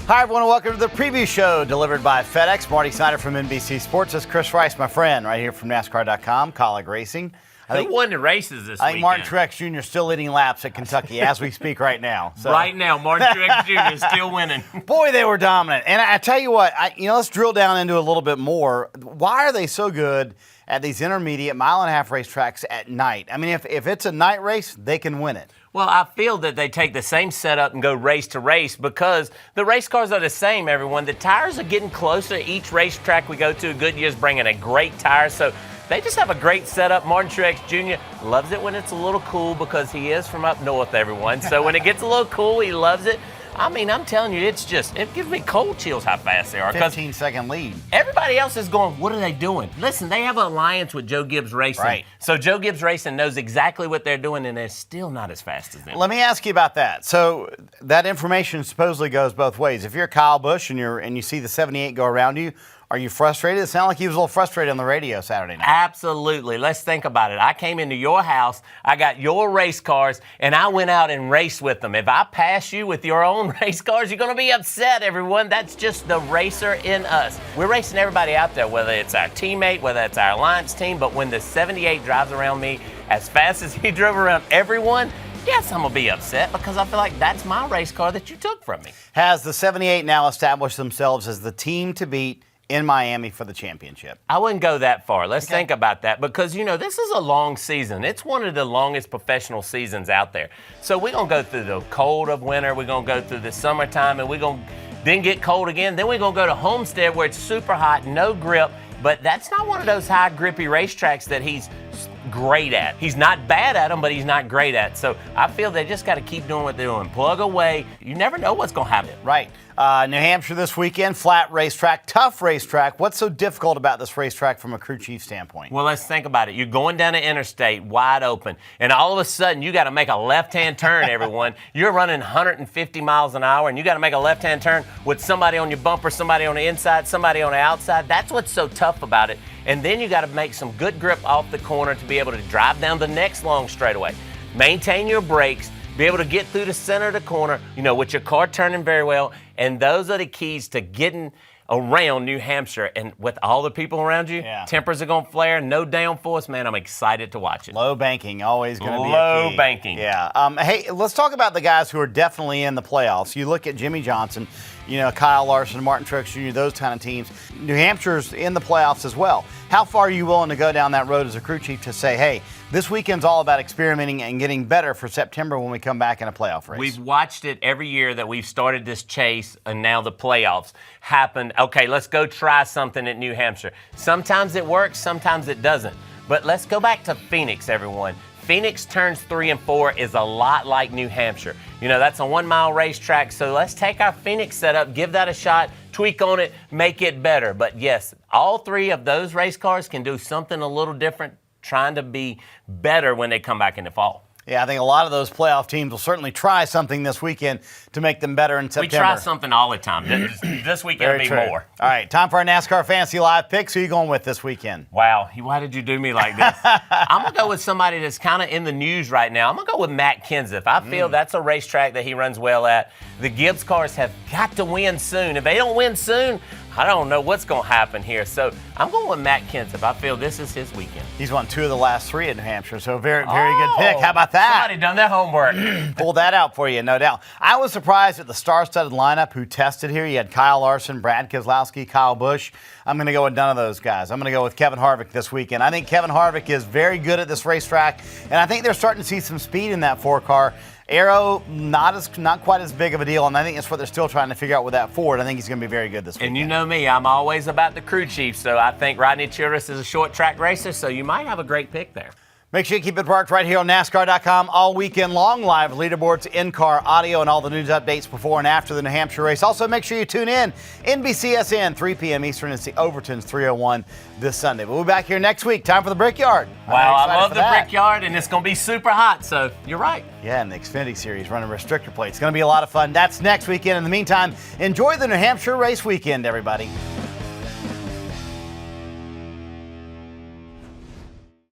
Hi, everyone. Welcome to the preview show delivered by FedEx. Marty Snider from NBC Sports. This is Chris Rice, my friend, right here from NASCAR.com, Colleague Racing. Who won the races this weekend? I think Martin Truex Jr. is still leading laps at Kentucky as we speak right now. So. Right now, Martin Truex Jr. is still winning. Boy, they were dominant. And I tell you what, let's drill down into a little bit more. Why are they so good at these intermediate mile-and-a-half racetracks at night? I mean, if it's a night race, they can win it. Well, I feel that they take the same setup and go race to race because the race cars are the same, everyone. The tires are getting closer. Each racetrack we go to, Goodyear's bringing a great tire. So they just have a great setup. Martin Truex Jr. loves it when it's a little cool because he is from up north, everyone. So when it gets a little cool, he loves it. I mean, I'm telling you, it gives me cold chills how fast they are. 15-second lead. Everybody else is going, what are they doing? Listen, they have an alliance with Joe Gibbs Racing. Right. So Joe Gibbs Racing knows exactly what they're doing, and they're still not as fast as them. Let me ask you about that. So that information supposedly goes both ways. If you're Kyle Busch and you see the 78 go around you, are you frustrated? It sounded like he was a little frustrated on the radio Saturday night. Absolutely. Let's think about it. I came into your house, I got your race cars, and I went out and raced with them. If I pass you with your own race cars, you're going to be upset, everyone. That's just the racer in us. We're racing everybody out there, whether it's our teammate, whether it's our alliance team, but when the 78 drives around me as fast as he drove around everyone, yes, I'm going to be upset because I feel like that's my race car that you took from me. Has the 78 now established themselves as the team to beat in Miami for the championship? I wouldn't go that far. Let's think about that because, this is a long season. It's one of the longest professional seasons out there. So we're going to go through the cold of winter. We're going to go through the summertime, and we're going to then get cold again. Then we're going to go to Homestead where it's super hot, no grip. But that's not one of those high grippy racetracks that he's great at. He's not bad at them, but he's not great at. So I feel they just got to keep doing what they're doing. Plug away. You never know what's going to happen. Right. New Hampshire this weekend, flat racetrack, tough racetrack. What's so difficult about this racetrack from a crew chief standpoint? Well, let's think about it. You're going down the interstate wide open, and all of a sudden you got to make a left-hand turn, everyone. You're running 150 miles an hour, and you got to make a left-hand turn with somebody on your bumper, somebody on the inside, somebody on the outside. That's what's so tough about it. And then you got to make some good grip off the corner to be able to drive down the next long straightaway. Maintain your brakes. Be able to get through the center of the corner, with your car turning very well. And those are the keys to getting around New Hampshire. And with all the people around you, tempers are going to flare. No downforce. Man, I'm excited to watch it. Low banking, always going to be a key. Low banking. Yeah. Hey, let's talk about the guys who are definitely in the playoffs. You look at Jimmy Johnson, Kyle Larson, Martin Truex Jr., those kind of teams. New Hampshire's in the playoffs as well. How far are you willing to go down that road as a crew chief to say, hey, this weekend's all about experimenting and getting better for September when we come back in a playoff race? We've watched it every year that we've started this chase, and now the playoffs happened. Okay, let's go try something at New Hampshire. Sometimes it works, sometimes it doesn't. But let's go back to Phoenix, everyone. Phoenix turns 3 and 4 is a lot like New Hampshire. That's a 1-mile racetrack, so let's take our Phoenix setup, give that a shot, tweak on it, make it better. But yes, all 3 of those race cars can do something a little different, trying to be better when they come back in the fall. Yeah, I think a lot of those playoff teams will certainly try something this weekend to make them better in September. We try something all the time. This weekend will be more. All right, time for our NASCAR Fantasy Live picks. Who are you going with this weekend? Wow, why did you do me like this? I'm going to go with somebody that's kind of in the news right now. I'm going to go with Matt Kenseth. I feel that's a racetrack that he runs well at. The Gibbs cars have got to win soon. If they don't win soon, I don't know what's going to happen here. So I'm going with Matt Kenseth. I feel this is his weekend. He's won 2 of the last 3 at New Hampshire, so very good pick. How about that? Somebody done their homework. Pulled that out for you, no doubt. I was surprised at the star-studded lineup who tested here. You had Kyle Larson, Brad Keselowski, Kyle Busch. I'm going to go with none of those guys. I'm going to go with Kevin Harvick this weekend. I think Kevin Harvick is very good at this racetrack, and I think they're starting to see some speed in that 4-car. Aero, not quite as big of a deal, and I think that's what they're still trying to figure out with that Ford. I think he's going to be very good this weekend. And you know me, I'm always about the crew chief, so I think Rodney Childress is a short track racer, so you might have a great pick there. Make sure you keep it parked right here on NASCAR.com all weekend long. Live leaderboards, in-car audio, and all the news updates before and after the New Hampshire race. Also, make sure you tune in. NBCSN, 3 p.m. Eastern. It's the Overtons 301 this Sunday. We'll be back here next week. Time for the Brickyard. Wow, I love the Brickyard, and it's going to be super hot, so you're right. Yeah, and the Xfinity Series running restrictor plates. It's going to be a lot of fun. That's next weekend. In the meantime, enjoy the New Hampshire race weekend, everybody.